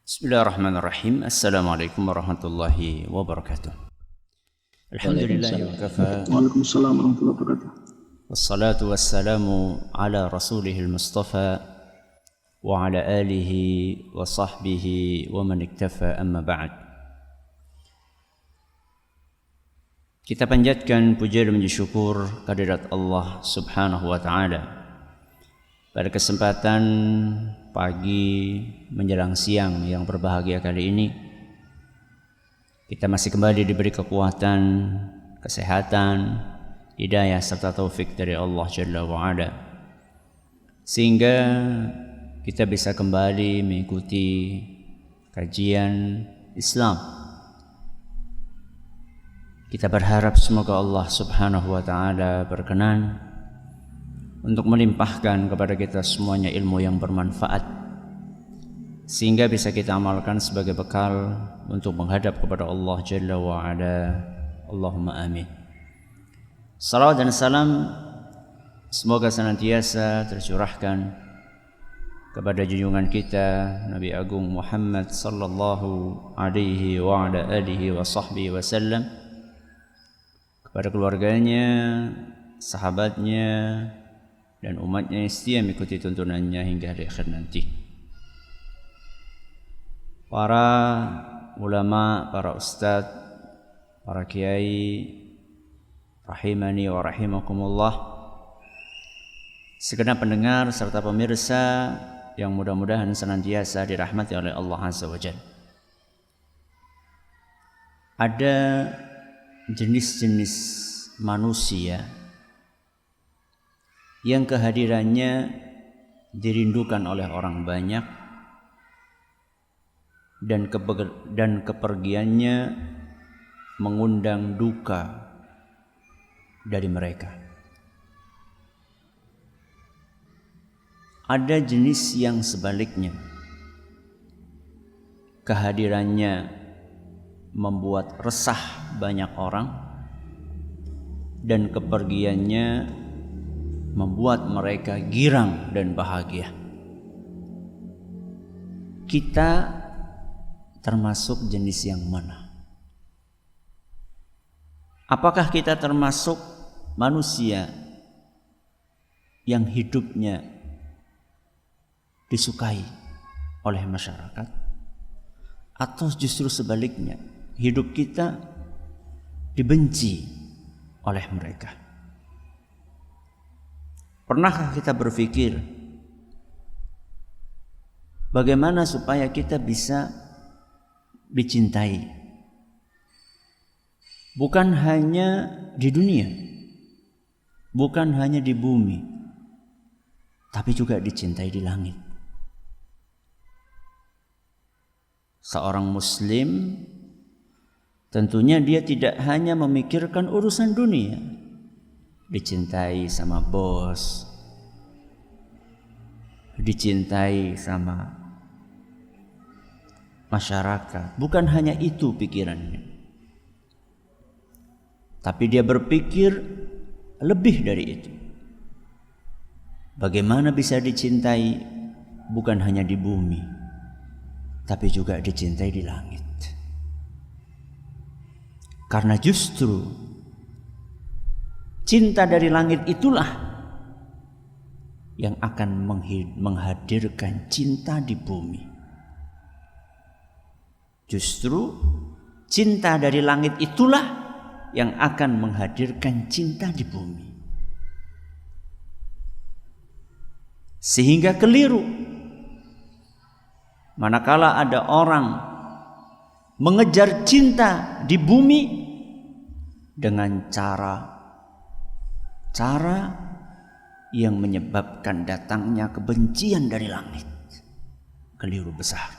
Bismillahirrahmanirrahim. Assalamualaikum warahmatullahi wabarakatuh. Alhamdulillahi wa kafa. Waalaikumsalam warahmatullahi wabarakatuh. Wassalatu wassalamu ala rasulihil mustafa wa ala alihi wa sahbihi wa man iktafa, amma ba'd. Kita panjatkan puja dan puji syukur kehadirat Allah Subhanahu wa taala pada kesempatan pagi menjelang siang yang berbahagia kali ini. Kita masih kembali diberi kekuatan, kesehatan, hidayah serta taufik dari Allah Jalla wa'ala, sehingga kita bisa kembali mengikuti kajian Islam. Kita berharap semoga Allah Subhanahu wa ta'ala berkenan untuk melimpahkan kepada kita semuanya ilmu yang bermanfaat, sehingga bisa kita amalkan sebagai bekal untuk menghadap kepada Allah Jalla wa'ala. Allahumma amin. Salawat dan salam semoga senantiasa tercurahkan kepada junjungan kita Nabi Agung Muhammad sallallahu alaihi wa ala alihi wa sahbihi wasallam, kepada keluarganya, sahabatnya, dan umatnya yang setia mengikuti tuntunannya hingga hari akhir nanti. Para ulama, para ustadz, para kiai, rahimani wa rahimakumullah, segenap pendengar serta pemirsa yang mudah-mudahan senantiasa dirahmati oleh Allah Azza wa Jalla. Ada jenis-jenis manusia yang kehadirannya dirindukan oleh orang banyak dan kepergiannya mengundang duka dari mereka. Ada jenis yang sebaliknya, kehadirannya membuat resah banyak orang dan kepergiannya membuat mereka girang dan bahagia. Kita termasuk jenis yang mana? Apakah kita termasuk manusia yang hidupnya disukai oleh masyarakat, atau justru sebaliknya, hidup kita dibenci oleh mereka? Pernahkah kita berpikir bagaimana supaya kita bisa dicintai? Bukan hanya di dunia, bukan hanya di bumi, tapi juga dicintai di langit. Seorang muslim tentunya dia tidak hanya memikirkan urusan dunia, dicintai sama bos, dicintai sama masyarakat. Bukan hanya itu pikirannya, tapi dia berpikir lebih dari itu. Bagaimana bisa dicintai bukan hanya di bumi, tapi juga dicintai di langit. Karena justru cinta dari langit itulah yang akan menghadirkan cinta di bumi. Justru cinta dari langit itulah yang akan menghadirkan cinta di bumi. Sehingga keliru manakala ada orang mengejar cinta di bumi dengan cara yang menyebabkan datangnya kebencian dari langit. Keliru besar.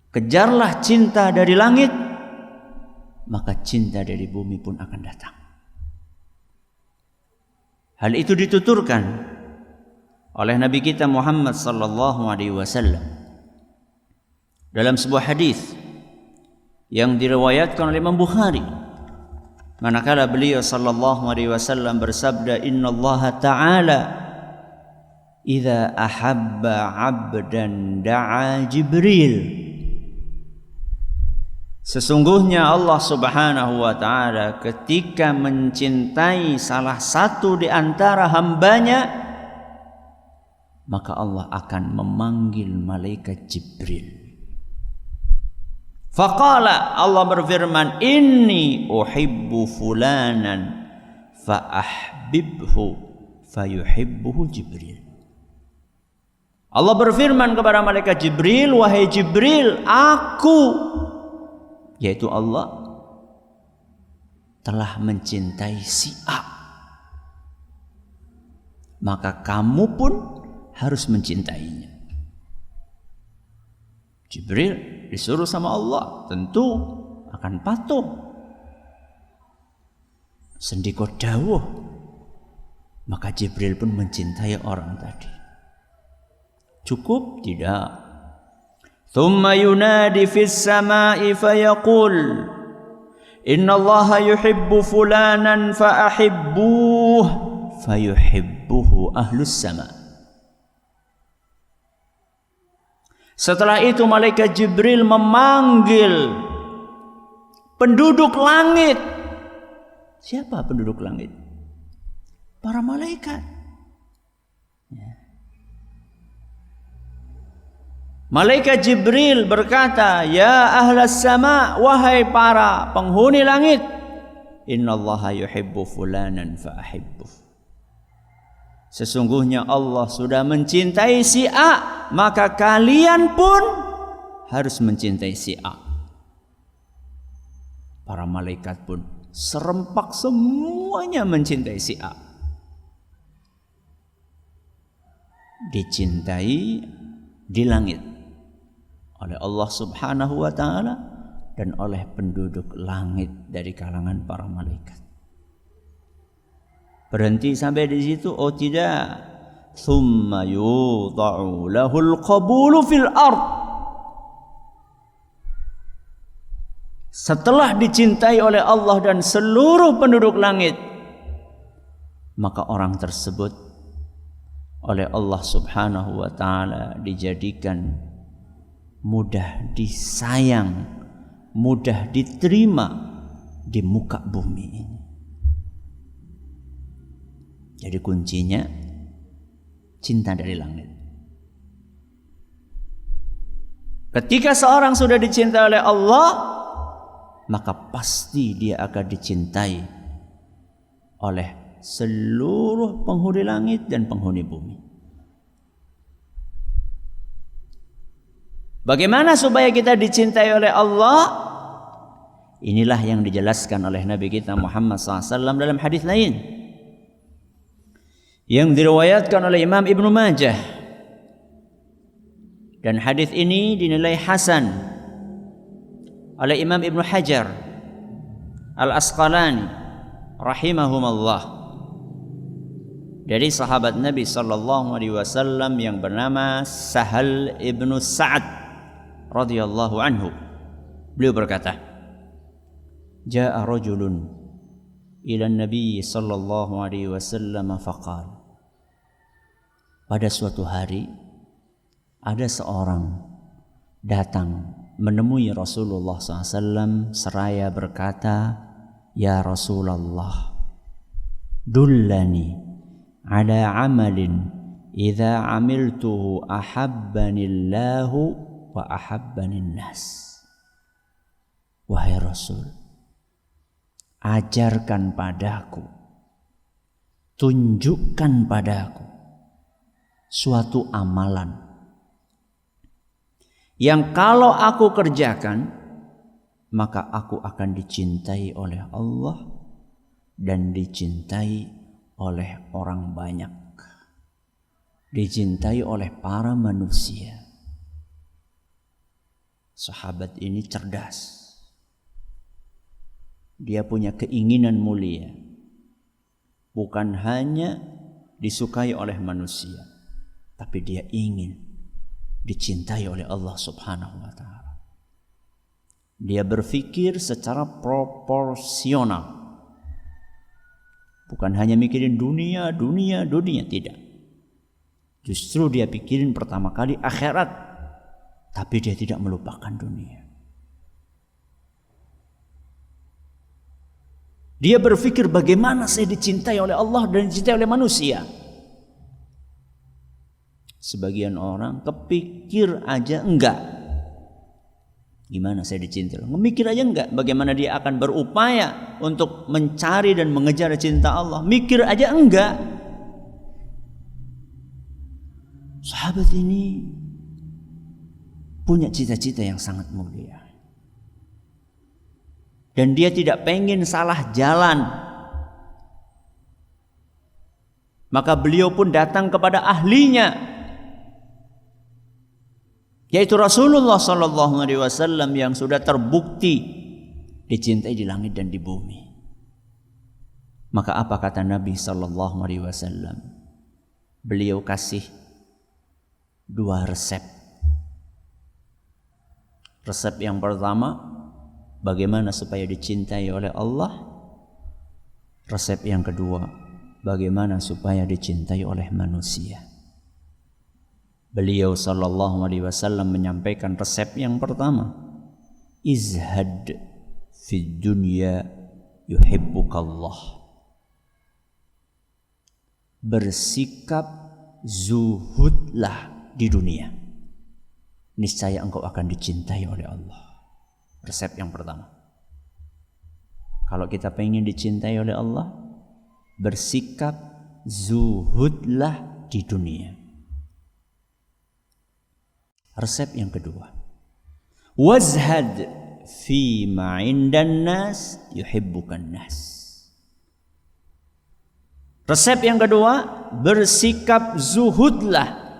Kejarlah cinta dari langit, maka cinta dari bumi pun akan datang. Hal itu dituturkan oleh Nabi kita Muhammad sallallahu alaihi wasallam dalam sebuah hadis yang diriwayatkan oleh Imam Bukhari, manakala beliau sallallahu alaihi wasallam bersabda, innallaha ta'ala idza ahabba 'abdan da'a Jibril. Sesungguhnya Allah Subhanahu wa taala ketika mencintai salah satu di antara hambanya, maka Allah akan memanggil malaikat Jibril. Faqala, Allah berfirman, inni uhibbu fulanan fa ahbibhu fayuhibbuhu Jibril. Allah berfirman kepada malaikat Jibril, wahai Jibril, aku, yaitu Allah, telah mencintai si A, maka kamu pun harus mencintainya. Jibril disuruh sama Allah, tentu akan patuh. Sendiko dawuh, maka Jibril pun mencintai orang tadi. Cukup? Tidak. Thumma yunadi fis sama'i fayaqul innallaha yuhibbu fulanan fa ahibbuh fayuhibbuhu ahlus sama'. Setelah itu malaikat Jibril memanggil penduduk langit. Siapa penduduk langit? Para malaikat. Malaikat Jibril berkata, ya ahlas sama, wahai para penghuni langit, innallaha yuhibbu fulanan fa ahibbuh. Sesungguhnya Allah sudah mencintai si A, maka kalian pun harus mencintai si A. Para malaikat pun serempak semuanya mencintai si A. Dicintai di langit oleh Allah Subhanahu wa taala dan oleh penduduk langit dari kalangan para malaikat. Berhenti sampai di situ? Oh tidak. Tsumma yudha'u lahul qabulu fil ard. Setelah dicintai oleh Allah dan seluruh penduduk langit, maka orang tersebut oleh Allah Subhanahu wa taala dijadikan mudah disayang, mudah diterima di muka bumi ini. Jadi kuncinya cinta dari langit. Ketika seorang sudah dicintai oleh Allah, maka pasti dia akan dicintai oleh seluruh penghuni langit dan penghuni bumi. Bagaimana supaya kita dicintai oleh Allah? Inilah yang dijelaskan oleh Nabi kita Muhammad SAW dalam hadis lain yang diriwayatkan oleh Imam Ibnu Majah, dan hadis ini dinilai hasan oleh Imam Ibnu Hajar Al-Asqalani rahimahumallah, dari sahabat Nabi sallallahu alaihi wasallam yang bernama Sahal ibnu Sa'ad radhiyallahu anhu. Beliau berkata, "Ja'a rajulun ila Nabi sallallahu alaihi wasallam faqala." Pada suatu hari ada seorang datang menemui Rasulullah SAW seraya berkata, "Ya Rasulullah, dullani ala amalin idza amiltuhu ahabbanillahu wa ahabbanin nas." Wahai Rasul, ajarkan padaku, tunjukkan padaku suatu amalan yang kalau aku kerjakan, maka aku akan dicintai oleh Allah dan dicintai oleh orang banyak, dicintai oleh para manusia. Sahabat ini cerdas. Dia punya keinginan mulia, bukan hanya disukai oleh manusia, tapi dia ingin dicintai oleh Allah Subhanahu wa taala. Dia berpikir secara proporsional. Bukan hanya mikirin dunia, tidak. Justru dia pikirin pertama kali akhirat, tapi dia tidak melupakan dunia. Dia berpikir bagaimana saya dicintai oleh Allah dan dicintai oleh manusia. Sebagian orang kepikir aja enggak, gimana saya dicintai, memikir aja enggak bagaimana dia akan berupaya untuk mencari dan mengejar cinta Allah, mikir aja enggak. Sahabat ini punya cita-cita yang sangat mulia, dan dia tidak pengen salah jalan. Maka beliau pun datang kepada ahlinya, yaitu Rasulullah SAW yang sudah terbukti dicintai di langit dan di bumi. Maka apa kata Nabi SAW? Beliau kasih 2 resep. Resep yang pertama, bagaimana supaya dicintai oleh Allah. Resep yang kedua, bagaimana supaya dicintai oleh manusia. Beliau sallallahu alaihi wasallam menyampaikan resep yang pertama, izhad fid dunya yuhibbukallah. Bersikap zuhudlah di dunia, niscaya engkau akan dicintai oleh Allah. Resep yang pertama. Kalau kita pengen dicintai oleh Allah, bersikap zuhudlah di dunia. Resep yang kedua, wazhad fi ma 'indan nas yuhibbukan nas. Resep yang kedua, bersikap zuhudlah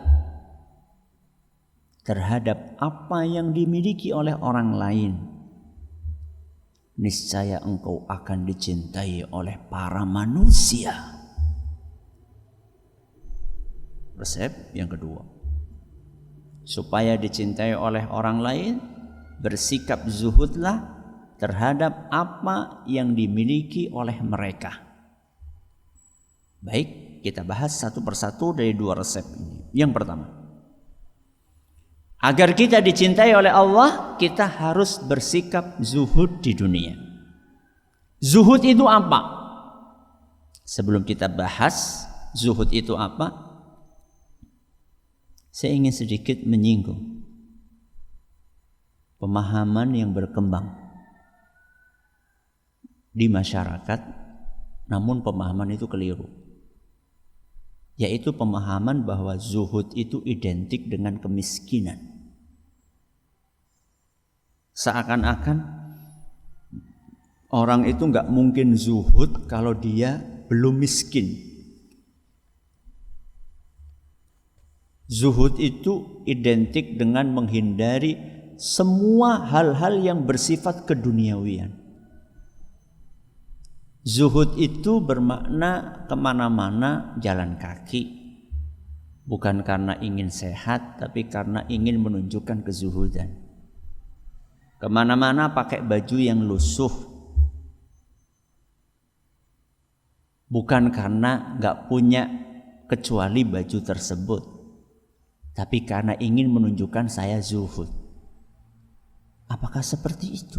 terhadap apa yang dimiliki oleh orang lain, niscaya engkau akan dicintai oleh para manusia. Resep yang kedua, supaya dicintai oleh orang lain, bersikap zuhudlah terhadap apa yang dimiliki oleh mereka. Baik, kita bahas satu persatu dari 2 resep ini. Yang pertama, agar kita dicintai oleh Allah, kita harus bersikap zuhud di dunia. Zuhud itu apa? Sebelum kita bahas zuhud itu apa, saya ingin sedikit menyinggung pemahaman yang berkembang di masyarakat, namun pemahaman itu keliru. Yaitu pemahaman bahwa zuhud itu identik dengan kemiskinan. Seakan-akan orang itu nggak mungkin zuhud kalau dia belum miskin. Zuhud itu identik dengan menghindari semua hal-hal yang bersifat keduniawian. Zuhud itu bermakna kemana-mana jalan kaki, bukan karena ingin sehat, tapi karena ingin menunjukkan kezuhudan. Kemana-mana pakai baju yang lusuh, bukan karena nggak punya kecuali baju tersebut, tapi karena ingin menunjukkan saya zuhud. Apakah seperti itu?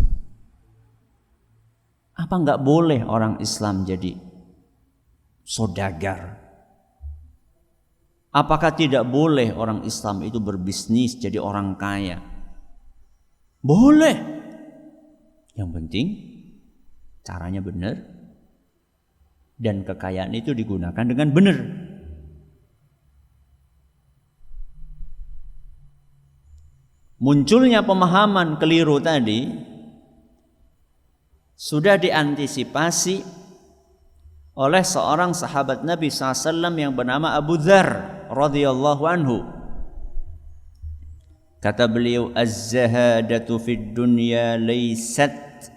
Apa nggak boleh orang Islam jadi saudagar? Apakah tidak boleh orang Islam itu berbisnis jadi orang kaya? Boleh. Yang penting caranya benar dan kekayaan itu digunakan dengan benar. Munculnya pemahaman keliru tadi sudah diantisipasi oleh seorang sahabat Nabi SAW yang bernama Abu Dzar radhiyallahu anhu. Kata beliau, az-zahadatu fid dunya laysat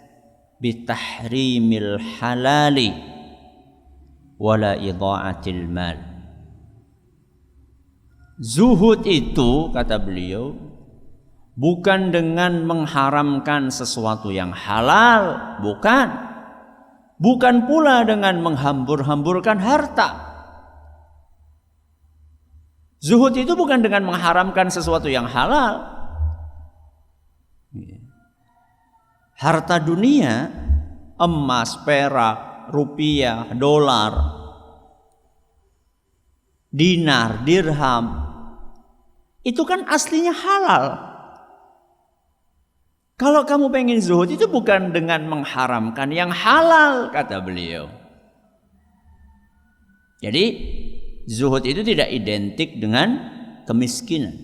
bitahrimil halali wala idha'atil mal. Zuhud itu, kata beliau, bukan dengan mengharamkan sesuatu yang halal, bukan. Bukan pula dengan menghambur-hamburkan harta. Zuhud itu bukan dengan mengharamkan sesuatu yang halal. Harta dunia, emas, perak, rupiah, dolar, dinar, dirham, itu kan aslinya halal. Kalau kamu pengen zuhud itu bukan dengan mengharamkan yang halal, kata beliau. Jadi zuhud itu tidak identik dengan kemiskinan.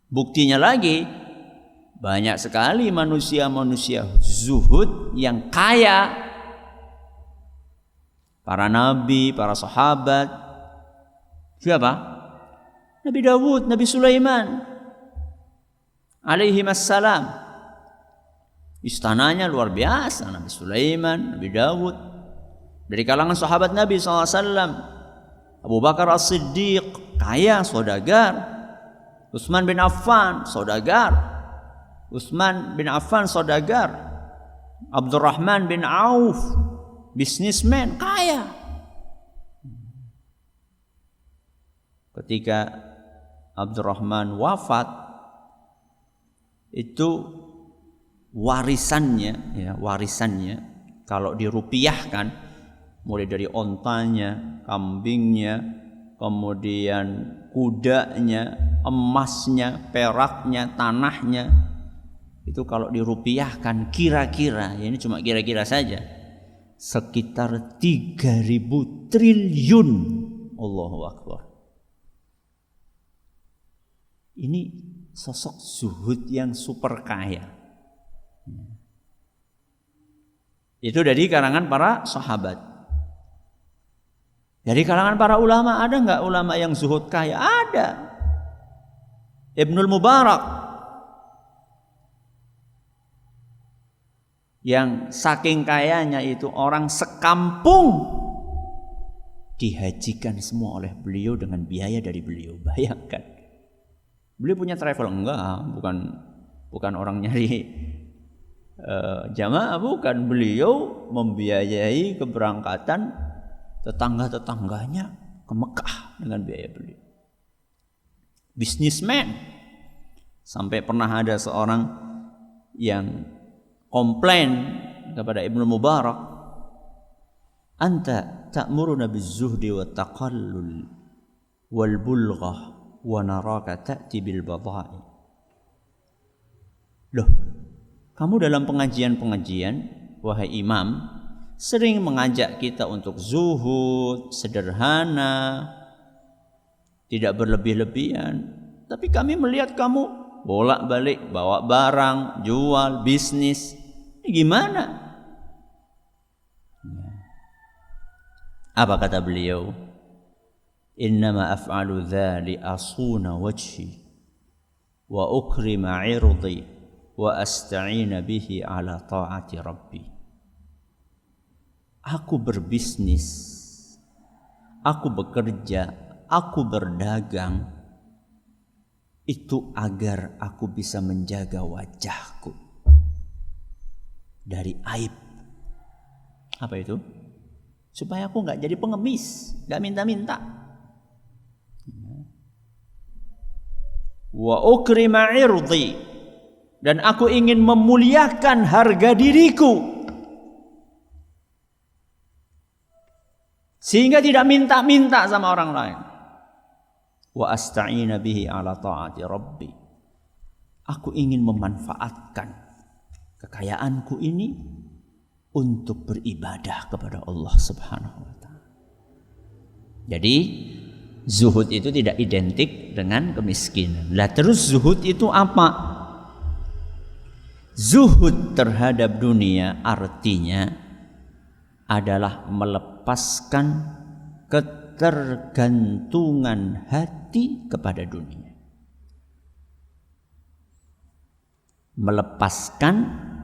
Buktinya lagi, banyak sekali manusia-manusia zuhud yang kaya. Para nabi, para sahabat. Siapa? Nabi Dawud, Nabi Sulaiman alaihi wassalam. Istananya luar biasa, Nabi Sulaiman, Nabi Dawud. Dari kalangan sahabat Nabi SAW, Abu Bakar As-Siddiq, kaya, saudagar. Utsman bin Affan, saudagar. Utsman bin Affan, saudagar. Abdurrahman bin Auf, bisnismen, kaya. Ketika Abdurrahman wafat, itu warisannya kalau dirupiahkan, mulai dari ontanya, kambingnya, kemudian kudanya, emasnya, peraknya, tanahnya, itu kalau dirupiahkan kira-kira, ya ini cuma kira-kira saja, sekitar 3.000 triliun. Allahu Akbar. Ini sosok zuhud yang super kaya. Itu dari kalangan para sahabat. Dari kalangan para ulama, ada nggak ulama yang zuhud kaya? Ada. Ibnul Mubarak, yang saking kayanya itu orang sekampung dihajikan semua oleh beliau dengan biaya dari beliau. Bayangkan. Beliau punya travel? Enggak, bukan orang nyari jamaah, bukan. Beliau membiayai keberangkatan tetangga-tetangganya ke Mekah dengan biaya beliau. Bisnismen. Sampai pernah ada seorang yang komplain kepada Ibnu Mubarak, "Anta ta'muruna biz-zuhdi wa taqallul wal bulghah wa naraka ta'ti bil badha'i." Loh, kamu dalam pengajian-pengajian, wahai imam, sering mengajak kita untuk zuhud, sederhana, tidak berlebih-lebihan. Tapi kami melihat kamu bolak-balik bawa barang, jual, bisnis. Ini gimana? Apa kata beliau? Innama af'alu dha li asuna wajhi wa ukrima 'irdi wa asta'ina bihi ala ta'ati rabbi. Aku berbisnis, aku bekerja, aku berdagang itu agar aku bisa menjaga wajahku dari aib. Apa itu? Supaya aku nggak jadi pengemis, nggak minta-minta. Wa ukrima 'irdi, dan aku ingin memuliakan harga diriku sehingga tidak minta-minta sama orang lain. Wa asta'ina bihi ala ta'ati rabbi, aku ingin memanfaatkan kekayaanku ini untuk beribadah kepada Allah Subhanahu wa ta'ala. Jadi zuhud itu tidak identik dengan kemiskinan. Lah terus zuhud itu apa? Zuhud terhadap dunia artinya adalah melepaskan ketergantungan hati kepada dunia. Melepaskan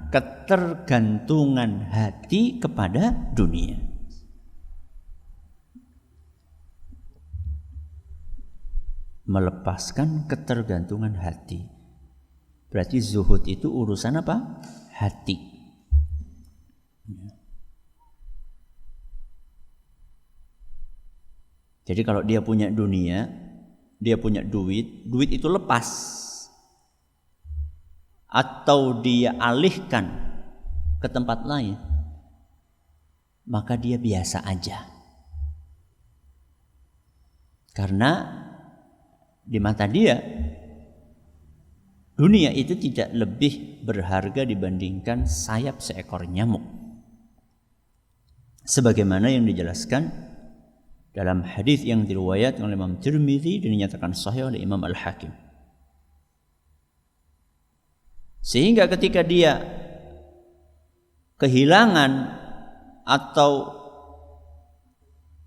ketergantungan hati kepada dunia. Melepaskan ketergantungan hati. Berarti zuhud itu urusan apa? Hati. Jadi kalau dia punya dunia, dia punya duit, duit itu lepas atau dia alihkan ke tempat lain, maka dia biasa aja. Karena di mata dia dunia itu tidak lebih berharga dibandingkan sayap seekor nyamuk. Sebagaimana yang dijelaskan dalam hadis yang diriwayatkan oleh Imam Tirmidzi dan dinyatakan sahih oleh Imam Al-Hakim. Sehingga ketika dia kehilangan atau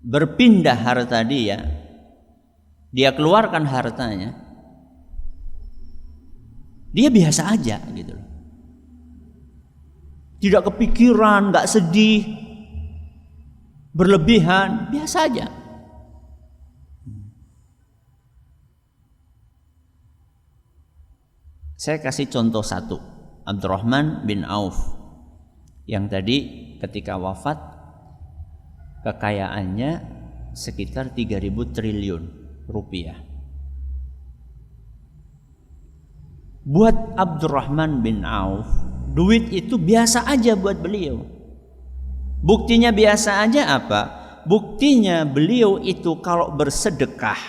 berpindah harta dia keluarkan hartanya, dia biasa aja gitu loh. Tidak kepikiran, nggak sedih, berlebihan, biasa aja. Saya kasih contoh satu, Abdurrahman bin Auf yang tadi ketika wafat kekayaannya sekitar 3.000 triliun rupiah. Buat Abdurrahman bin Auf, duit itu biasa aja buat beliau. Buktinya biasa aja apa? Buktinya beliau itu kalau bersedekah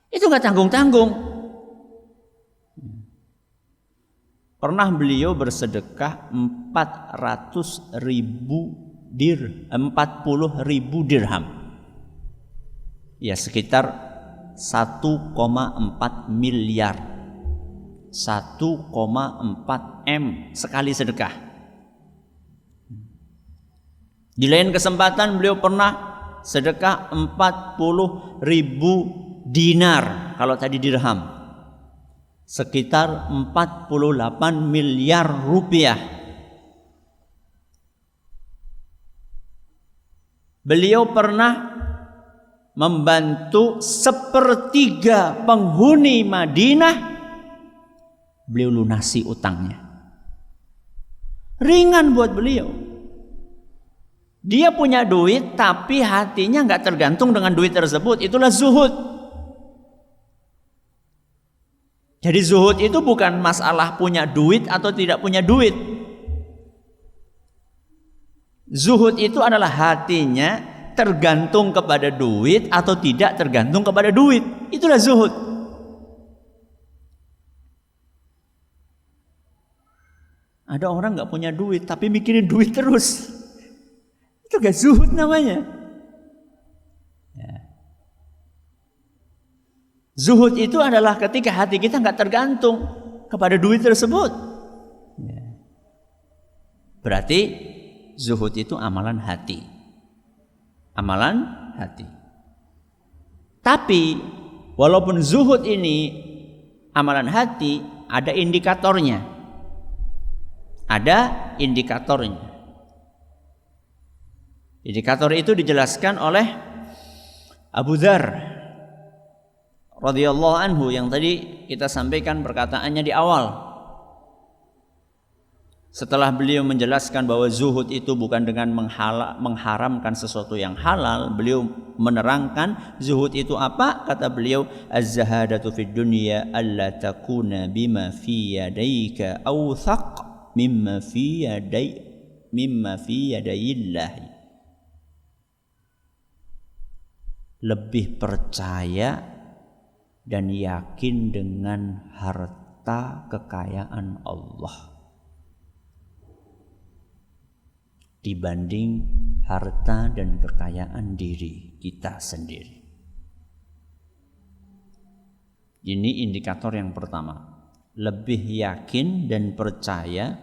itu nggak tanggung-tanggung. Pernah beliau bersedekah 40.000 dirham. Ya sekitar 1,4 miliar. 1,4 M sekali sedekah. Di lain kesempatan beliau pernah sedekah 40.000 dinar, kalau tadi dirham sekitar 48 miliar rupiah. Beliau pernah membantu 1/3 penghuni Madinah, beliau lunasi utangnya. Ringan buat beliau. Dia punya duit tapi hatinya nggak tergantung dengan duit tersebut. Itulah zuhud. Jadi zuhud itu bukan masalah punya duit atau tidak punya duit. Zuhud itu adalah hatinya tergantung kepada duit atau tidak tergantung kepada duit. Itulah zuhud. Ada orang nggak punya duit tapi mikirin duit terus. Itu gak zuhud namanya. Ya. Zuhud itu adalah ketika hati kita nggak tergantung kepada duit tersebut. Ya. Berarti zuhud itu amalan hati. Amalan hati. Tapi walaupun zuhud ini amalan hati, ada indikatornya. Ada indikatornya. Indikator itu dijelaskan oleh Abu Dzar radhiyallahu anhu yang tadi kita sampaikan perkataannya di awal. Setelah beliau menjelaskan bahwa zuhud itu bukan dengan mengharamkan sesuatu yang halal, beliau menerangkan zuhud itu apa? Kata beliau, az-zahadatu fid dunya alla takuna bima fi yadayka awthaq mimma fi yadayillahi. Lebih percaya dan yakin dengan harta kekayaan Allah dibanding harta dan kekayaan diri kita sendiri. Ini indikator yang pertama. Lebih yakin dan percaya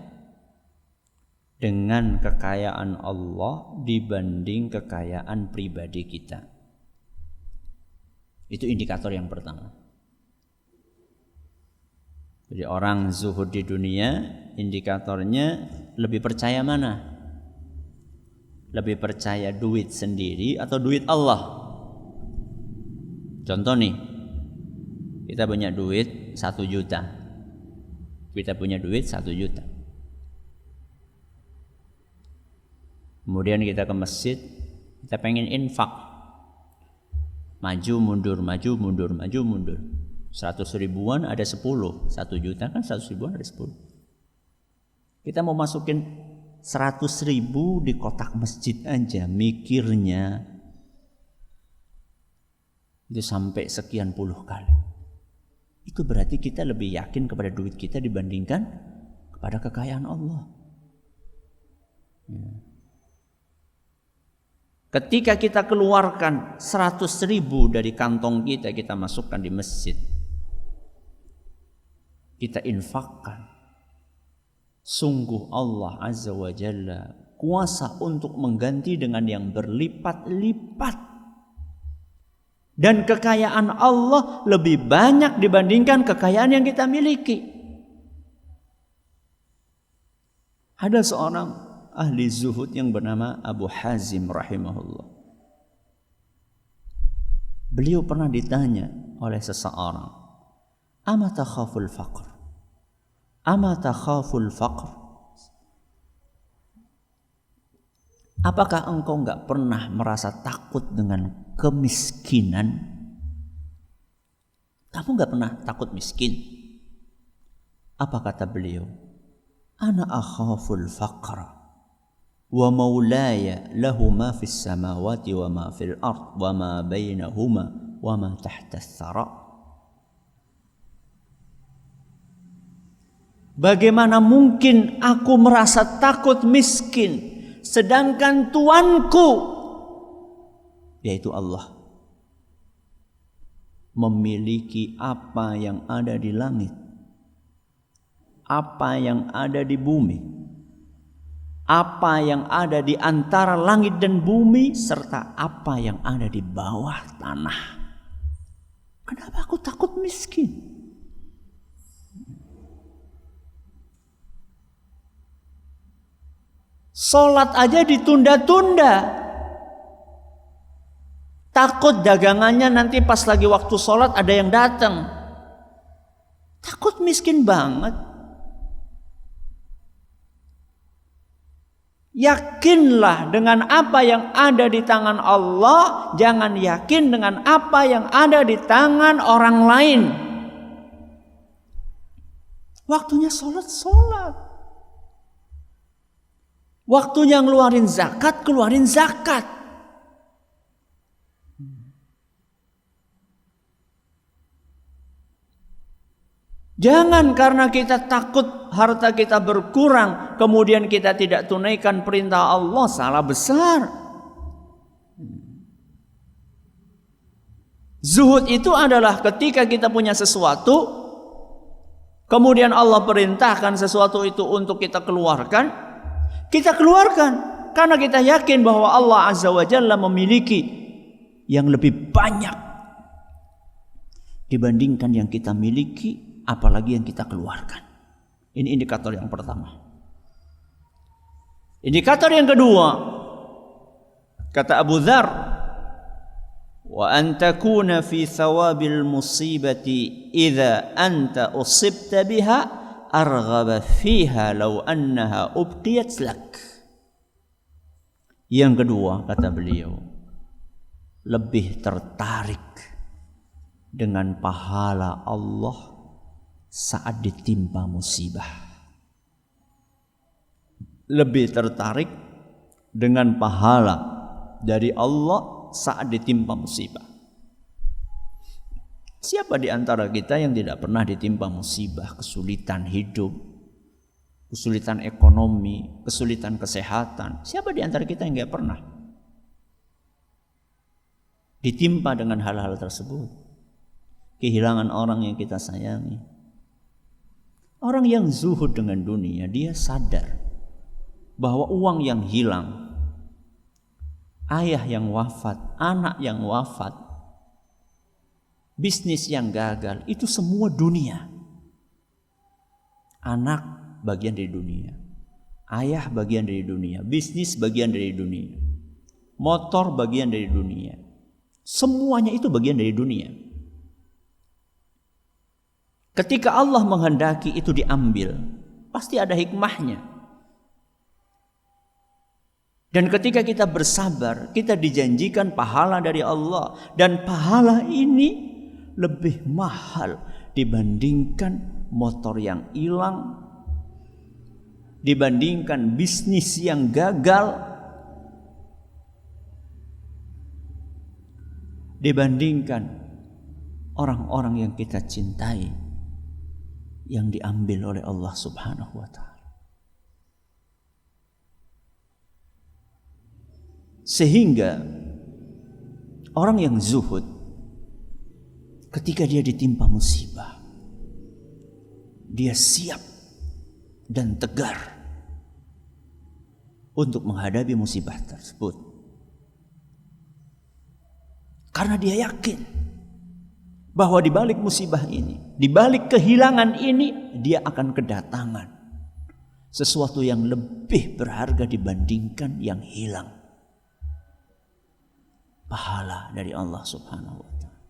dengan kekayaan Allah dibanding kekayaan pribadi kita. Itu indikator yang pertama. Jadi orang zuhud di dunia, indikatornya lebih percaya mana? Lebih percaya duit sendiri atau duit Allah? Contoh nih, kita punya duit 1 juta. Kita punya duit 1 juta. Kemudian kita ke masjid, kita pengen infak. Maju mundur, maju mundur, maju mundur. 100 ribuan ada 10, 1 juta kan 100 ribuan ada 10. Kita mau masukin 100 ribu di kotak masjid aja, mikirnya itu sampai sekian puluh kali. Itu berarti kita lebih yakin kepada duit kita dibandingkan kepada kekayaan Allah. Ketika kita keluarkan 100 ribu dari kantong kita, kita masukkan di masjid, kita infakkan, sungguh Allah Azza wa Jalla kuasa untuk mengganti dengan yang berlipat-lipat. Dan kekayaan Allah lebih banyak dibandingkan kekayaan yang kita miliki. Ada seorang ahli zuhud yang bernama Abu Hazim rahimahullah. Beliau pernah ditanya oleh seseorang, "Ama takhaful faqr? Ama takhaful faqr?" Apakah engkau enggak pernah merasa takut dengan kemiskinan? Kamu enggak pernah takut miskin? Apa kata beliau? Ana akhaful faqra wa maulaya lahu ma fis samawati wa ma fil ard wa ma bainahuma wa ma tahta tsara. Bagaimana mungkin aku merasa takut miskin sedangkan Tuanku, yaitu Allah, memiliki apa yang ada di langit, apa yang ada di bumi, apa yang ada di antara langit dan bumi, serta apa yang ada di bawah tanah. Kenapa aku takut miskin? Sholat aja ditunda-tunda. Takut dagangannya nanti pas lagi waktu sholat ada yang datang. Takut miskin banget. Yakinlah dengan apa yang ada di tangan Allah, jangan yakin dengan apa yang ada di tangan orang lain. Waktunya sholat, sholat. Waktunya ngeluarin zakat, keluarin zakat. Jangan karena kita takut harta kita berkurang, kemudian kita tidak tunaikan perintah Allah, salah besar. Zuhud itu adalah ketika kita punya sesuatu, kemudian Allah perintahkan sesuatu itu untuk kita keluarkan, kita keluarkan karena kita yakin bahwa Allah Azza wa Jalla memiliki yang lebih banyak dibandingkan yang kita miliki, apalagi yang kita keluarkan. Ini indikator yang pertama. Indikator yang kedua, kata Abu Dzar, wa an takuna fi thawabil musibati idza anta usibta biha arghaba fiha law annaha ubqiyat lak. Yang kedua, kata beliau, lebih tertarik dengan pahala Allah saat ditimpa musibah. Lebih tertarik dengan pahala dari Allah saat ditimpa musibah. Siapa di antara kita yang tidak pernah ditimpa musibah, kesulitan hidup, kesulitan ekonomi, kesulitan kesehatan? Siapa di antara kita yang tidak pernah ditimpa dengan hal-hal tersebut? Kehilangan orang yang kita sayangi. Orang yang zuhud dengan dunia, dia sadar bahwa uang yang hilang, ayah yang wafat, anak yang wafat, bisnis yang gagal, itu semua dunia. Anak bagian dari dunia, ayah bagian dari dunia, bisnis bagian dari dunia, motor bagian dari dunia. Semuanya itu bagian dari dunia. Ketika Allah menghendaki itu diambil, pasti ada hikmahnya. Dan ketika kita bersabar, kita dijanjikan pahala dari Allah. Dan pahala ini lebih mahal dibandingkan motor yang hilang, dibandingkan bisnis yang gagal, dibandingkan orang-orang yang kita cintai yang diambil oleh Allah Subhanahu wa ta'ala. Sehingga orang yang zuhud, ketika dia ditimpa musibah, dia siap dan tegar untuk menghadapi musibah tersebut. Karena dia yakin bahwa di balik musibah ini, di balik kehilangan ini, dia akan kedatangan sesuatu yang lebih berharga dibandingkan yang hilang. Pahala dari Allah Subhanahu wa ta'ala.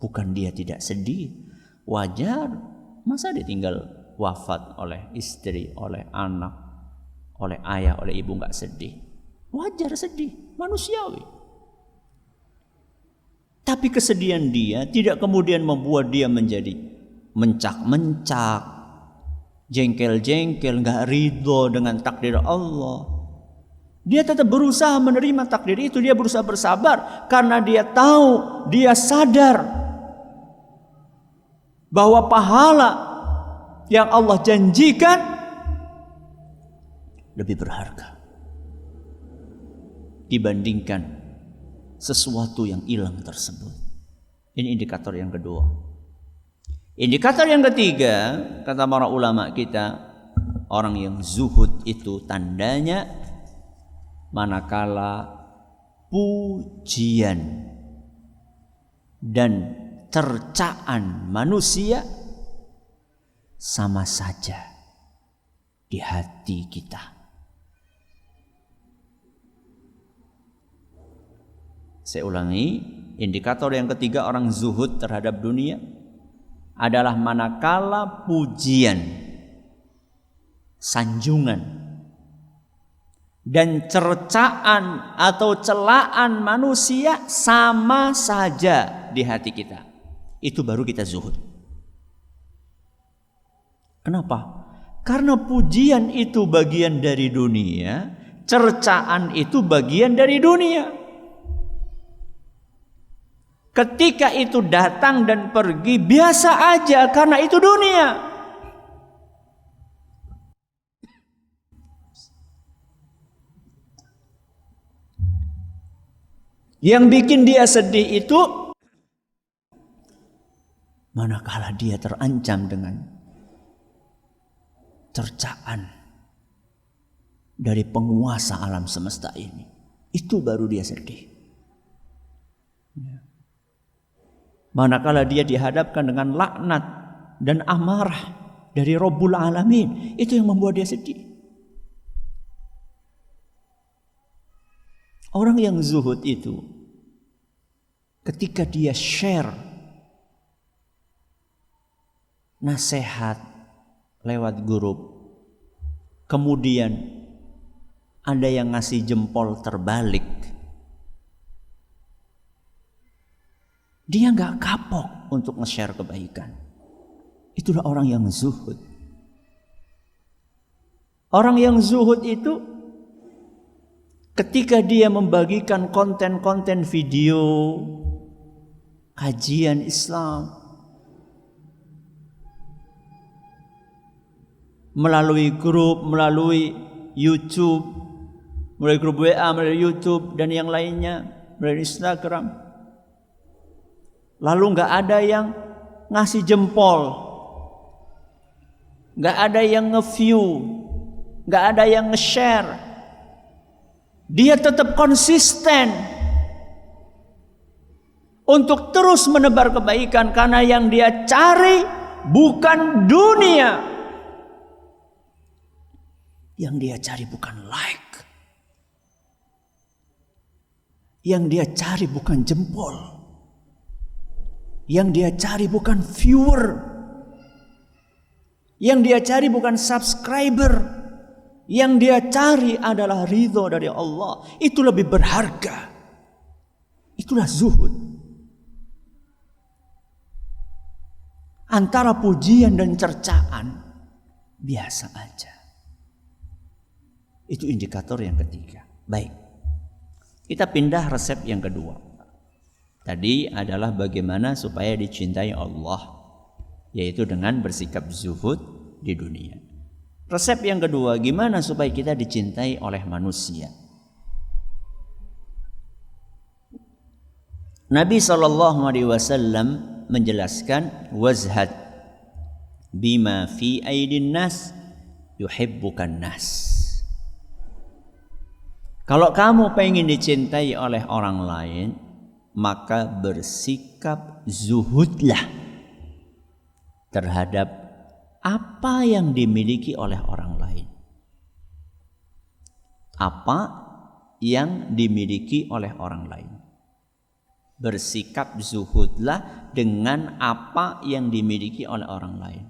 Bukan dia tidak sedih, wajar. Masa dia tinggal wafat oleh istri, oleh anak, oleh ayah, oleh ibu, nggak sedih? Wajar sedih, manusiawi. Tapi kesedihan dia tidak kemudian membuat dia menjadi mencak-mencak, jengkel-jengkel, nggak ridho dengan takdir Allah. Dia tetap berusaha menerima takdir itu. Dia berusaha bersabar karena dia tahu, dia sadar bahwa pahala yang Allah janjikan lebih berharga dibandingkan sesuatu yang hilang tersebut. Ini indikator yang kedua. Indikator yang ketiga, kata para ulama kita, orang yang zuhud itu tandanya manakala pujian dan cercaan manusia sama saja di hati kita. Saya ulangi, indikator yang ketiga orang zuhud terhadap dunia adalah manakala pujian, sanjungan, dan cercaan atau celaan manusia sama saja di hati kita. Itu baru kita zuhud. Kenapa? Karena pujian itu bagian dari dunia, cercaan itu bagian dari dunia. Ketika itu datang dan pergi biasa aja karena itu dunia. Yang bikin dia sedih itu manakala dia terancam dengan cercaan dari penguasa alam semesta ini. Itu baru dia sedih. Manakala dia dihadapkan dengan laknat dan amarah dari Rabbul Alamin, itu yang membuat dia sedih. Orang yang zuhud itu ketika dia share nasihat lewat grup, kemudian ada yang ngasih jempol terbalik, dia nggak kapok untuk nge-share kebaikan. Itulah orang yang zuhud. Orang yang zuhud itu ketika dia membagikan konten-konten video kajian Islam melalui grup, melalui YouTube, melalui grup WA, melalui YouTube dan yang lainnya, melalui Instagram, lalu nggak ada yang ngasih jempol, nggak ada yang nge-view, nggak ada yang nge-share, dia tetap konsisten untuk terus menebar kebaikan karena yang dia cari bukan dunia. Yang dia cari bukan like. Yang dia cari bukan jempol. Yang dia cari bukan viewer. Yang dia cari bukan subscriber. Yang dia cari adalah ridho dari Allah. Itu lebih berharga. Itulah zuhud. Antara pujian dan cercaan biasa aja. Itu indikator yang ketiga. Baik. Kita pindah resep yang kedua. Tadi adalah bagaimana supaya dicintai Allah, yaitu dengan bersikap zuhud di dunia. Resep yang kedua, gimana supaya kita dicintai oleh manusia? Nabi SAW menjelaskan, wazhad bima fi aidin nas yuhibbukan nas. Kalau kamu pengen dicintai oleh orang lain, maka bersikap zuhudlah terhadap apa yang dimiliki oleh orang lain. Apa yang dimiliki oleh orang lain. Bersikap zuhudlah dengan apa yang dimiliki oleh orang lain.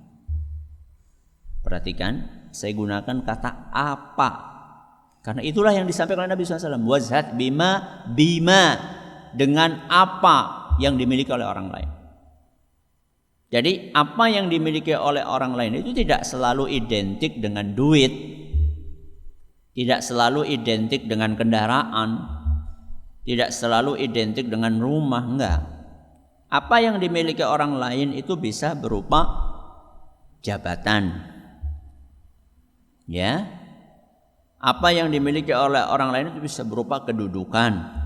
Perhatikan, saya gunakan kata apa. Karena itulah yang disampaikan oleh Nabi SAW. Wazhad bima dengan apa yang dimiliki oleh orang lain. Jadi apa yang dimiliki oleh orang lain itu tidak selalu identik dengan duit, tidak selalu identik dengan kendaraan, tidak selalu identik dengan rumah, enggak. Apa yang dimiliki orang lain itu bisa berupa jabatan, ya. Apa yang dimiliki oleh orang lain itu bisa berupa kedudukan.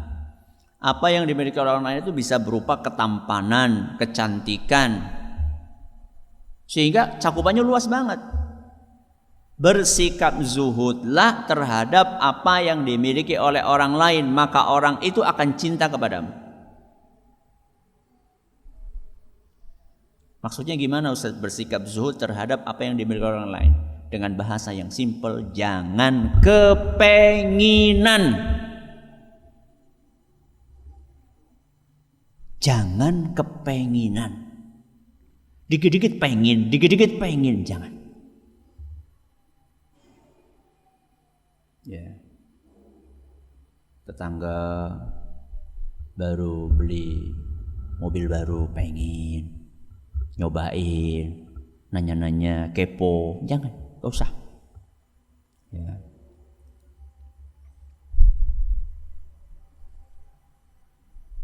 Apa yang dimiliki oleh orang lain itu bisa berupa ketampanan, kecantikan. Sehingga cakupannya luas banget. Bersikap zuhudlah terhadap apa yang dimiliki oleh orang lain, maka orang itu akan cinta kepadamu. Maksudnya gimana Ustaz bersikap zuhud terhadap apa yang dimiliki orang lain? Dengan bahasa yang simpel, jangan kepenginan. Jangan kepenginan. Dikit-dikit pengen, jangan. Ya. Tetangga baru beli mobil baru, pengen nyobain, nanya-nanya, kepo, jangan, gak usah. Ya.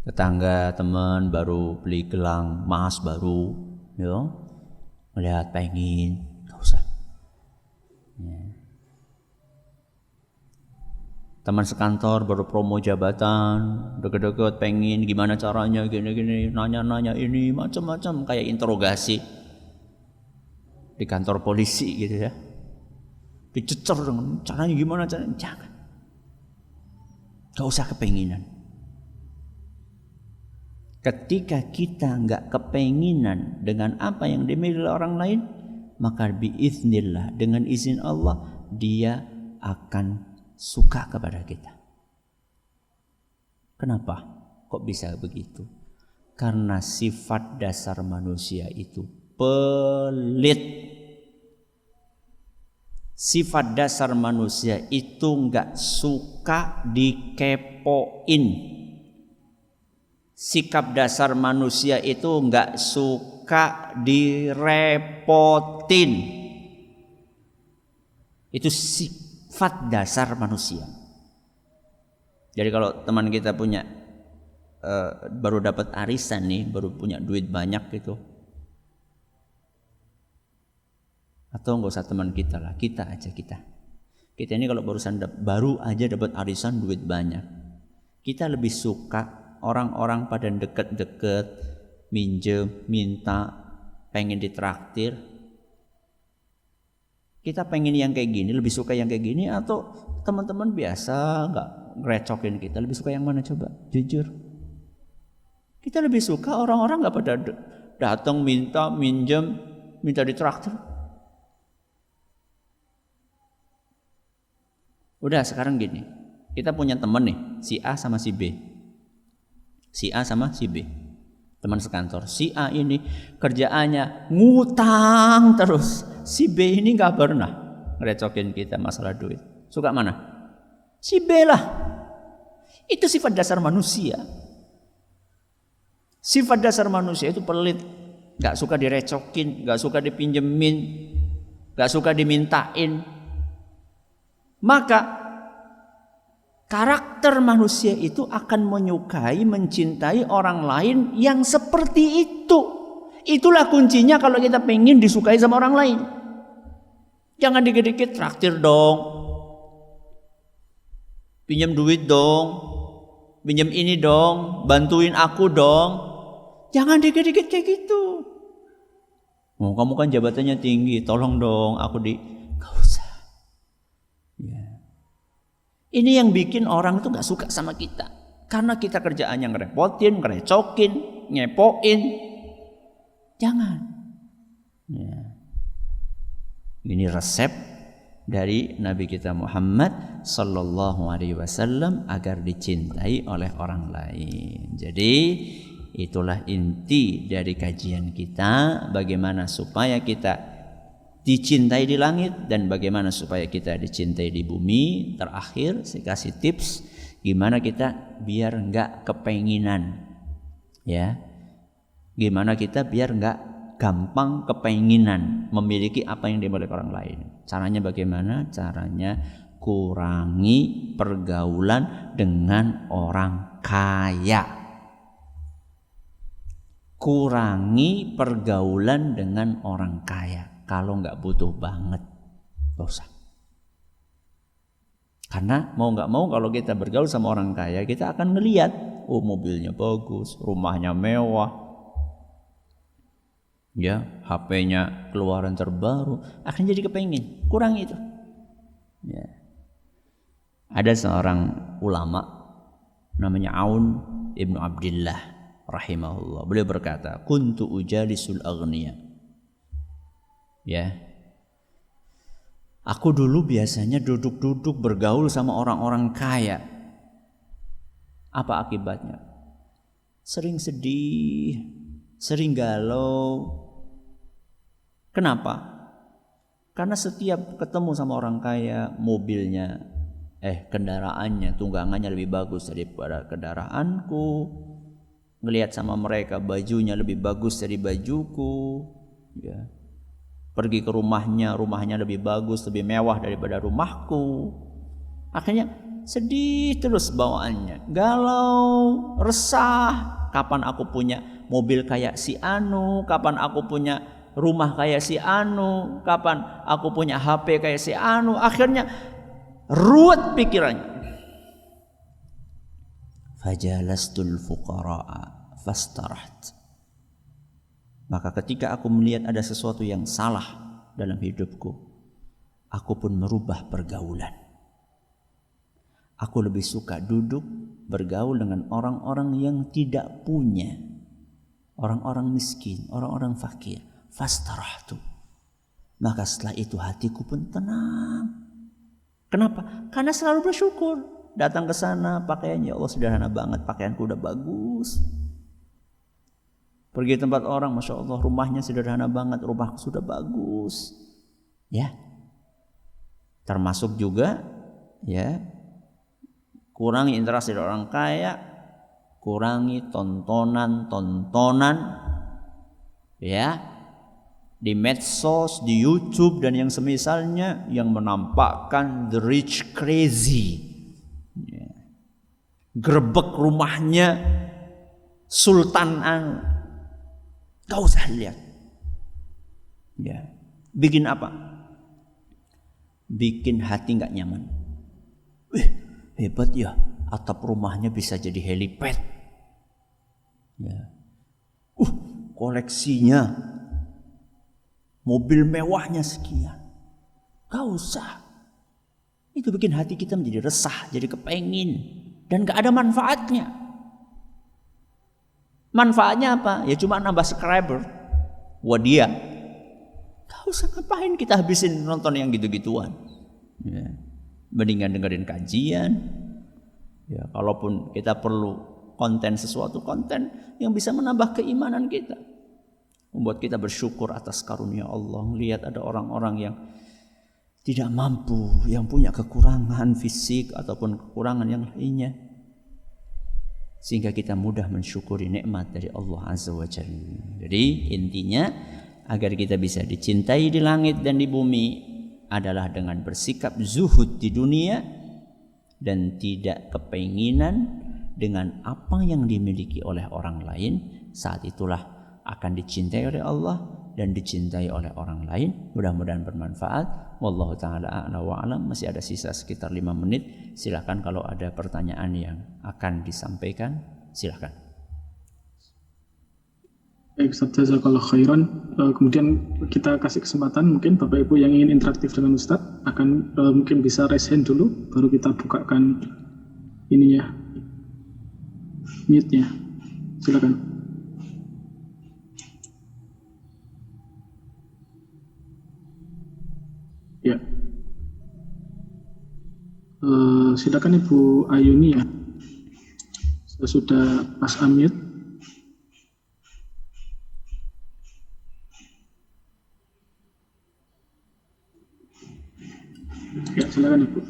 Tetangga teman baru beli gelang emas baru, ya, melihat pengen, gak usah. Ya. Teman sekantor baru promo jabatan, deket-deket pengen gimana caranya, gini-gini, nanya-nanya ini, macam-macam, kayak interogasi di kantor polisi gitu ya. Dicecer dengan caranya gimana, caranya, jangan. Gak usah kepenginan. Ketika kita nggak kepenginan dengan apa yang dimiliki orang lain, maka biiznillah, dengan izin Allah, dia akan suka kepada kita. Kenapa? Kok bisa begitu? Karena sifat dasar manusia itu pelit. Sifat dasar manusia itu nggak suka dikepoin. Sikap dasar manusia itu nggak suka direpotin. Itu sifat dasar manusia. Jadi kalau teman kita punya baru dapat arisan nih, baru punya duit banyak gitu, atau nggak usah teman kita lah, kita aja kita ini kalau baru aja dapat arisan duit banyak, kita lebih suka orang-orang pada deket-deket, minjem, minta, pengen ditraktir. Kita pengen yang kayak gini, lebih suka yang kayak gini, atau teman-teman biasa nggak ngerecokin kita, lebih suka yang mana coba? Jujur. Kita lebih suka orang-orang nggak pada datang minta, minjem, minta ditraktir. Udah sekarang gini, kita punya teman nih, si A sama si B. Si A sama si B, teman sekantor. Si A ini kerjaannya ngutang terus, si B ini nggak pernah. ngerecokin kita masalah duit. Suka mana? Si B lah. Itu sifat dasar manusia. Sifat dasar manusia itu pelit. Gak suka direcokin, gak suka dipinjemin, gak suka dimintain. Maka karakter manusia itu akan menyukai, mencintai orang lain yang seperti itu. Itulah kuncinya kalau kita pengen disukai sama orang lain. Jangan dikit-dikit traktir dong, pinjam duit dong, pinjam ini dong, bantuin aku dong. Jangan dikit-dikit kayak gitu. Oh, kamu kan jabatannya tinggi, tolong dong aku gak usah. Ya. Ini yang bikin orang tuh gak suka sama kita. Karena kita kerjaannya ngerepotin, ngerecokin, ngepoin. Jangan. Ya. Ini resep dari Nabi kita Muhammad sallallahu alaihi wasallam agar dicintai oleh orang lain. Jadi itulah inti dari kajian kita, bagaimana supaya kita dicintai di langit dan bagaimana supaya kita dicintai di bumi. Terakhir saya kasih tips gimana kita biar enggak kepenginan. Ya. Gimana kita biar enggak gampang kepenginan memiliki apa yang dimiliki orang lain. Caranya bagaimana? Caranya kurangi pergaulan dengan orang kaya. Kurangi pergaulan dengan orang kaya. Kalau nggak butuh banget, nggak usah. Karena mau nggak mau kalau kita bergaul sama orang kaya, kita akan ngelihat, oh mobilnya bagus, rumahnya mewah. Ya, HP-nya keluaran terbaru, akan jadi kepengin. Kurang itu. Ya. Ada seorang ulama namanya Aun ibnu Abdillah rahimahullah. Beliau berkata, "Kuntu ujalisul aghniya." Ya. Aku dulu biasanya duduk-duduk bergaul sama orang-orang kaya. Apa akibatnya? Sering sedih, sering galau. Kenapa? Karena setiap ketemu sama orang kaya, mobilnya, kendaraannya, tunggangannya lebih bagus daripada kendaraanku. Ngelihat sama mereka bajunya lebih bagus dari bajuku. Ya. Pergi ke rumahnya lebih bagus, lebih mewah daripada rumahku. Akhirnya sedih terus bawaannya, galau, resah. Kapan aku punya mobil kayak si Anu? Kapan aku punya rumah kayak si Anu, kapan aku punya HP kayak si Anu? Akhirnya ruwet pikirannya. Fajalastul fuqara'a fastaraht. Maka ketika aku melihat ada sesuatu yang salah dalam hidupku, aku pun merubah pergaulan. Aku lebih suka duduk bergaul dengan orang-orang yang tidak punya, orang-orang miskin, orang-orang fakir. Fastarahtu. Maka setelah itu hatiku pun tenang. Kenapa? Karena selalu bersyukur. Datang ke sana pakaiannya, Allah sederhana banget, pakaianku udah bagus. Pergi tempat orang, masya Allah rumahnya sederhana banget, rumahku sudah bagus. Ya. Termasuk juga ya kurangi interaksi dengan orang kaya, kurangi tontonan ya di medsos, di YouTube dan yang semisalnya yang menampakkan the rich crazy. Ya. Grebek rumahnya sultan gak usah lihat. Ya. Bikin apa? Bikin hati gak nyaman. Hebat ya, atap rumahnya bisa jadi helipad. Ya. Koleksinya, mobil mewahnya sekian. Gak usah. Itu bikin hati kita menjadi resah, jadi kepengin. Dan gak ada manfaatnya. Manfaatnya apa? Ya cuma nambah subscriber. Dia. Gak usah ngapain kita habisin nonton yang gitu-gituan. Ya. Mendingan dengerin kajian. Ya, kalaupun kita perlu konten sesuatu, konten yang bisa menambah keimanan kita, membuat kita bersyukur atas karunia Allah. Lihat ada orang-orang yang tidak mampu, yang punya kekurangan fisik ataupun kekurangan yang lainnya, sehingga kita mudah mensyukuri nikmat dari Allah Azza wa Jalla. Jadi intinya agar kita bisa dicintai di langit dan di bumi adalah dengan bersikap zuhud di dunia dan tidak kepenginan dengan apa yang dimiliki oleh orang lain. Saat itulah akan dicintai oleh Allah dan dicintai oleh orang lain. Mudah-mudahan bermanfaat. Wallahu ta'ala a'la wa a'lam. Masih ada sisa sekitar 5 menit. Silakan kalau ada pertanyaan yang akan disampaikan, silakan. Baik, Ustaz, jazakallah khairan. Kemudian kita kasih kesempatan mungkin Bapak Ibu yang ingin interaktif dengan Ustaz akan mungkin bisa raise hand dulu, baru kita bukakan ininya, mute-nya. Silakan. Ya. Silakan Ibu Ayuni ya. Saya sudah pas unmute. Ya, silakan Ibu.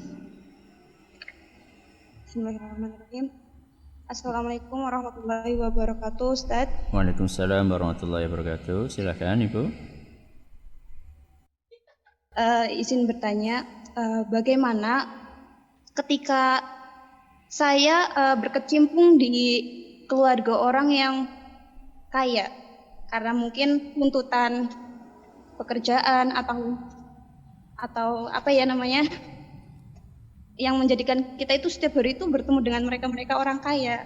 Bismillahirrahmanirrahim. Assalamualaikum warahmatullahi wabarakatuh, Ustaz. Waalaikumsalam warahmatullahi wabarakatuh. Silakan Ibu. Izin bertanya, bagaimana ketika saya berkecimpung di keluarga orang yang kaya, karena mungkin tuntutan pekerjaan atau apa ya namanya, yang menjadikan kita itu setiap hari itu bertemu dengan mereka orang kaya.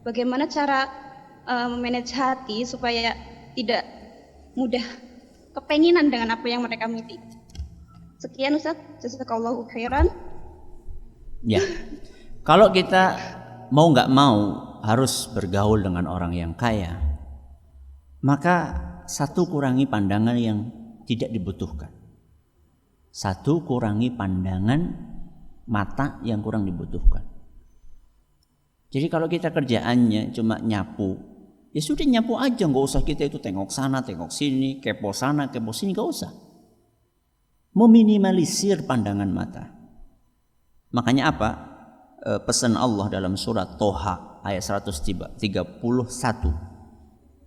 Bagaimana cara memanage hati supaya tidak mudah kepenginan dengan apa yang mereka miliki? Sekian Ustaz, jazakallahu khairan. Ya, kalau kita mau nggak mau harus bergaul dengan orang yang kaya, maka satu, kurangi pandangan yang tidak dibutuhkan. Satu, kurangi pandangan mata yang kurang dibutuhkan. Jadi kalau kita kerjaannya cuma nyapu, ya sudah nyapu aja, nggak usah kita itu tengok sana, tengok sini, kepo sana, kepo sini, nggak usah. Meminimalisir pandangan mata. Makanya apa? Pesan Allah dalam surat Toha ayat 131.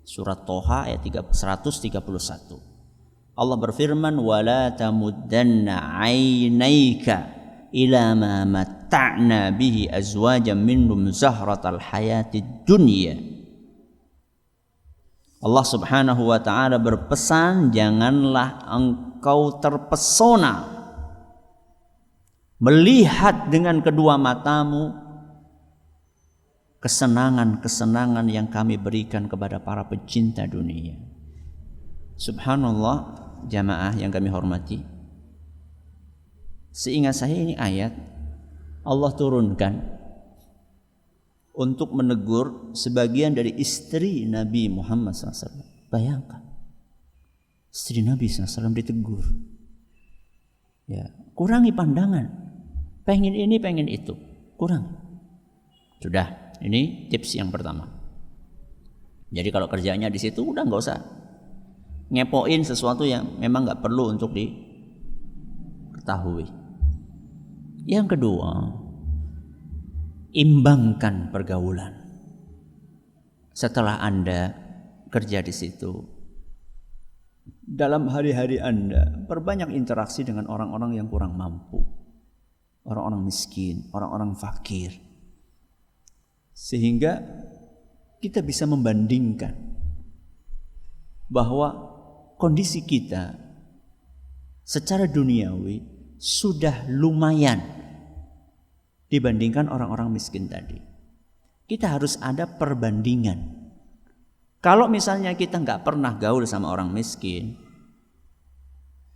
Surat Toha ayat 131. Allah berfirman, "Wala tamuddanna 'ainaika ila ma matta'na bihi azwajan minhum zahratal hayatid dunya." Allah Subhanahu wa taala berpesan, janganlah engkau terpesona melihat dengan kedua matamu kesenangan-kesenangan yang kami berikan kepada para pecinta dunia. Subhanallah, jamaah yang kami hormati. Seingat saya ini ayat Allah turunkan untuk menegur sebagian dari istri Nabi Muhammad SAW. Bayangkan, istri Nabi SAW ditegur. Ya, kurangi pandangan. Pengen ini, pengen itu. Kurangi. Sudah, ini tips yang pertama. Jadi kalau kerjanya di situ udah nggak usah ngepoin sesuatu yang memang nggak perlu untuk diketahui. Yang kedua, imbangkan pergaulan. Setelah Anda kerja di situ, dalam hari-hari Anda perbanyak interaksi dengan orang-orang yang kurang mampu, orang-orang miskin, orang-orang fakir, sehingga kita bisa membandingkan bahwa kondisi kita secara duniawi sudah lumayan dibandingkan orang-orang miskin tadi. Kita harus ada perbandingan. Kalau misalnya kita nggak pernah gaul sama orang miskin,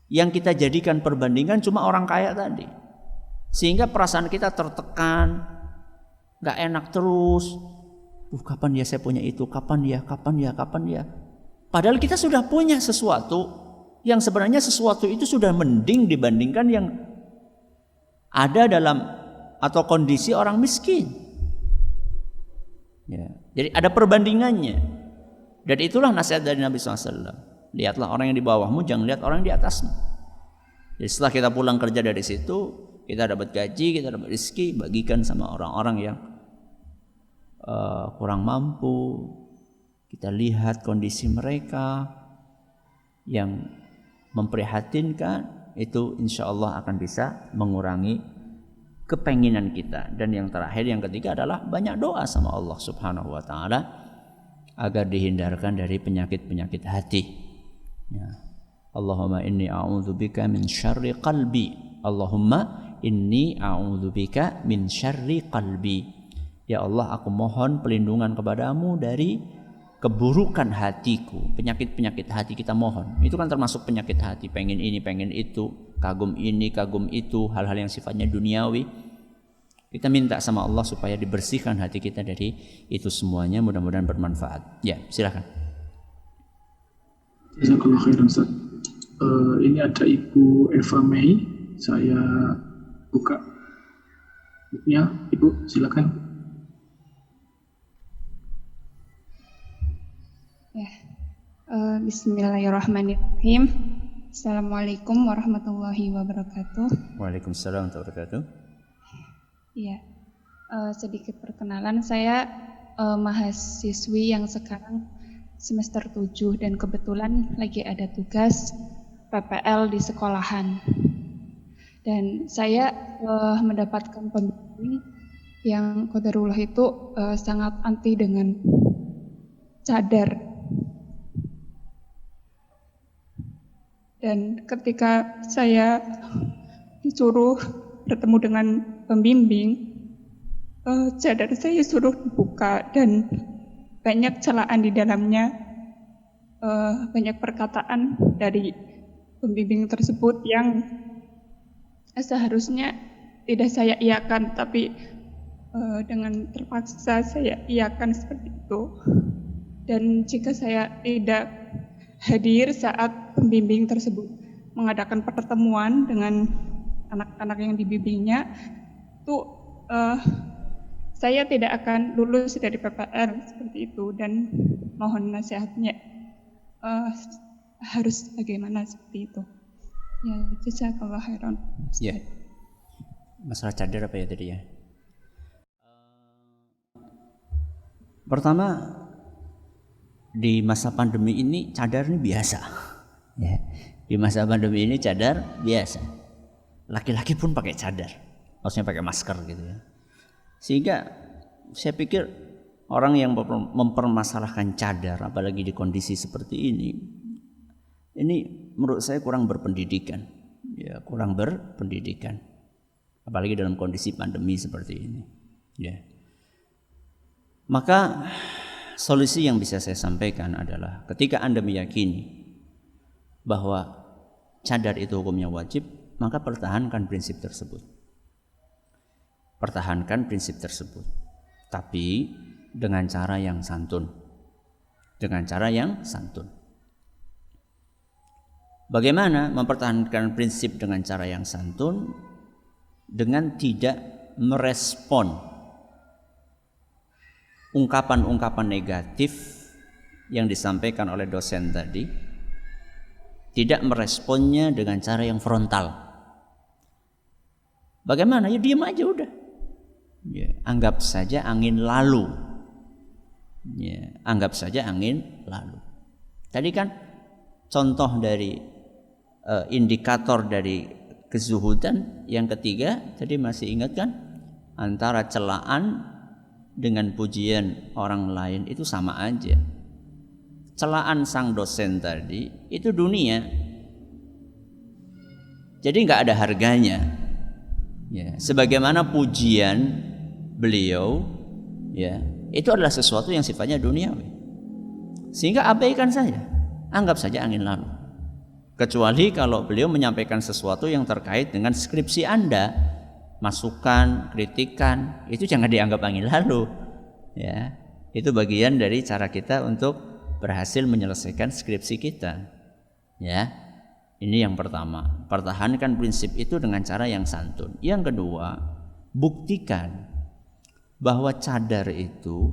yang kita jadikan perbandingan cuma orang kaya tadi, sehingga perasaan kita tertekan, nggak enak terus. Kapan ya saya punya itu? Kapan ya? Padahal kita sudah punya sesuatu yang sebenarnya sesuatu itu sudah mending dibandingkan yang ada dalam atau kondisi orang miskin. Ya, jadi ada perbandingannya. Dan itulah nasihat dari Nabi SAW. Lihatlah orang yang di bawahmu, jangan lihat orang yang di atasmu. Jadi setelah kita pulang kerja dari situ, kita dapat gaji, kita dapat rezeki, bagikan sama orang-orang yang kurang mampu. Kita lihat kondisi mereka yang memprihatinkan, itu insya Allah akan bisa mengurangi kepenginan kita. Dan yang terakhir, yang ketiga adalah banyak doa sama Allah Subhanahu wa ta'ala agar dihindarkan dari penyakit-penyakit hati. Ya. Allahumma inni a'udzubika min syarri qalbi. Allahumma inni a'udzubika min syarri qalbi. Ya Allah, aku mohon pelindungan kepadamu dari keburukan hatiku. Penyakit-penyakit hati kita mohon. Itu kan termasuk penyakit hati. Pengen ini, pengen itu, kagum ini, kagum itu, hal-hal yang sifatnya duniawi. Kita minta sama Allah supaya dibersihkan hati kita dari itu semuanya. Mudah-mudahan bermanfaat. Ya, silakan. Jazakallah khairan, Ustaz. Ini ada Ibu Eva Mei. Saya buka ya, Ibu, silakan. Ya, Bismillahirrahmanirrahim. Assalamualaikum warahmatullahi wabarakatuh. Waalaikumsalam warahmatullahi wabarakatuh. Ya, sedikit perkenalan, saya mahasiswi yang sekarang semester 7 dan kebetulan lagi ada tugas PPL di sekolahan. Dan saya mendapatkan pembimbing yang qadarullah itu sangat anti dengan cadar. Dan ketika saya disuruh bertemu dengan pembimbing, cadar saya suruh dibuka dan banyak celaan di dalamnya, banyak perkataan dari pembimbing tersebut yang seharusnya tidak saya iakan, tapi dengan terpaksa saya iakan seperti itu. Dan jika saya tidak hadir saat pembimbing tersebut mengadakan pertemuan dengan anak-anak yang dibimbingnya, itu saya tidak akan lulus dari PPL seperti itu. Dan mohon nasihatnya, harus bagaimana seperti itu. Ya, jazakallah khairan. Ya. Masalah cadar apa ya tadi ya? Pertama, di masa pandemi ini cadar ini biasa. Ya. Di masa pandemi ini cadar biasa. Laki-laki pun pakai cadar, maksudnya pakai masker gitu ya. Sehingga saya pikir orang yang mempermasalahkan cadar, apalagi di kondisi seperti ini menurut saya kurang berpendidikan. Ya, kurang berpendidikan. Apalagi dalam kondisi pandemi seperti ini. Ya. Maka solusi yang bisa saya sampaikan adalah ketika Anda meyakini bahwa cadar itu hukumnya wajib, maka pertahankan prinsip tersebut. Pertahankan prinsip tersebut. Tapi dengan cara yang santun. Dengan cara yang santun. Bagaimana mempertahankan prinsip dengan cara yang santun? Dengan tidak merespon ungkapan-ungkapan negatif yang disampaikan oleh dosen tadi. Tidak meresponnya dengan cara yang frontal. Bagaimana? Ya diam aja udah. Ya, anggap saja angin lalu. Ya, anggap saja angin lalu. Tadi kan contoh dari indikator dari kezuhudan yang ketiga tadi masih ingat kan, antara celaan dengan pujian orang lain itu sama aja. Celaan sang dosen tadi itu dunia, jadi nggak ada harganya. Ya, sebagaimana pujian beliau, ya itu adalah sesuatu yang sifatnya duniawi. Sehingga abaikan saja, anggap saja angin lalu. Kecuali kalau beliau menyampaikan sesuatu yang terkait dengan skripsi Anda, masukan, kritikan, itu jangan dianggap angin lalu. Ya, itu bagian dari cara kita untuk berhasil menyelesaikan skripsi kita. Ya, ini yang pertama. Pertahankan prinsip itu dengan cara yang santun. Yang kedua, buktikan bahwa cadar itu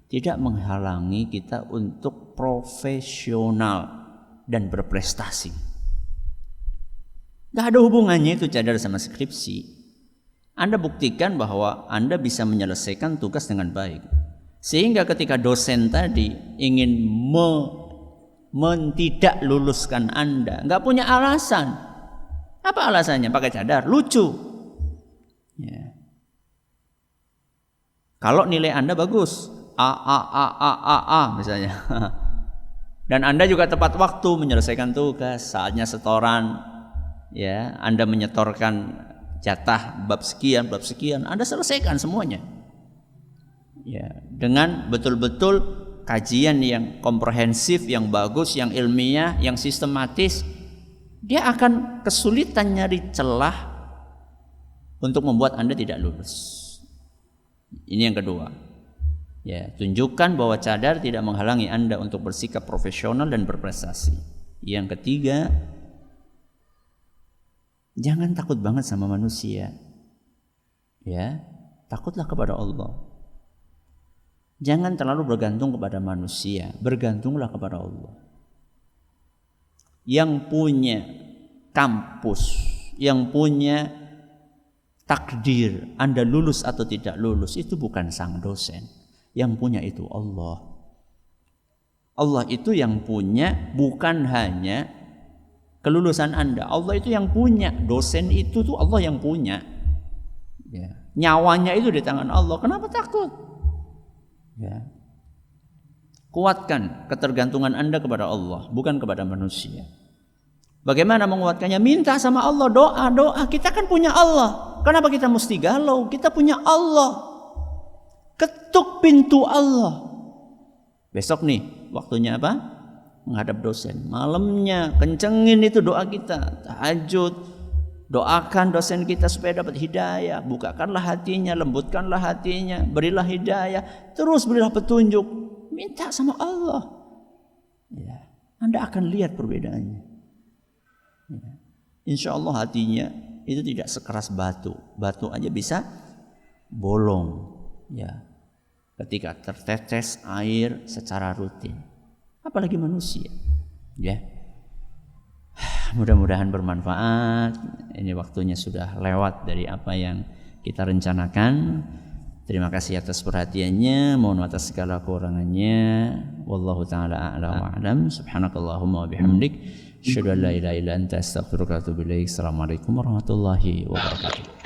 tidak menghalangi kita untuk profesional dan berprestasi. Nggak ada hubungannya itu cadar sama skripsi. Anda buktikan bahwa Anda bisa menyelesaikan tugas dengan baik. Sehingga ketika dosen tadi ingin tidak luluskan Anda, nggak punya alasan. Apa alasannya? Pakai cadar, lucu. Ya. Kalau nilai Anda bagus, A misalnya, dan Anda juga tepat waktu menyelesaikan tugas, saatnya setoran, ya, Anda menyetorkan jatah bab sekian, Anda selesaikan semuanya. Ya, dengan betul-betul kajian yang komprehensif, yang bagus, yang ilmiah, yang sistematis, dia akan kesulitan nyari celah untuk membuat Anda tidak lulus. Ini yang kedua. Ya, tunjukkan bahwa cadar tidak menghalangi Anda untuk bersikap profesional dan berprestasi. Yang ketiga, jangan takut banget sama manusia. Ya, takutlah kepada Allah. Jangan terlalu bergantung kepada manusia, bergantunglah kepada Allah. Yang punya kampus, yang punya takdir Anda lulus atau tidak lulus itu bukan sang dosen. Yang punya itu Allah. Allah itu yang punya bukan hanya kelulusan Anda. Allah itu yang punya. Dosen itu tuh Allah yang punya. Ya. Nyawanya itu di tangan Allah. Kenapa takut? Ya. Kuatkan ketergantungan Anda kepada Allah, bukan kepada manusia. Bagaimana menguatkannya? Minta sama Allah, doa. Kita kan punya Allah. Kenapa kita mesti galau? Kita punya Allah. Ketuk pintu Allah. Besok nih waktunya apa? Menghadap dosen. Malamnya kencengin itu doa kita. Tahajud. Doakan dosen kita supaya dapat hidayah. Bukakanlah hatinya, lembutkanlah hatinya, berilah hidayah. Terus berilah petunjuk. Minta sama Allah. Ya, Anda akan lihat perbedaannya. Ya. Insya Allah hatinya itu tidak sekeras batu. Batu aja bisa bolong. Ya, ketika tertetes air secara rutin, apalagi manusia. Ya, mudah-mudahan bermanfaat. Ini waktunya sudah lewat dari apa yang kita rencanakan. Terima kasih atas perhatiannya. Mohon atas segala kekurangannya. Wallahu taala a'lam wa a'lam. Subhanakallahumma wa bihamdik, asyhadu an la ilaha illa anta, astaghfiruka wa atubu ilaik. Assalamualaikum warahmatullahi wabarakatuh.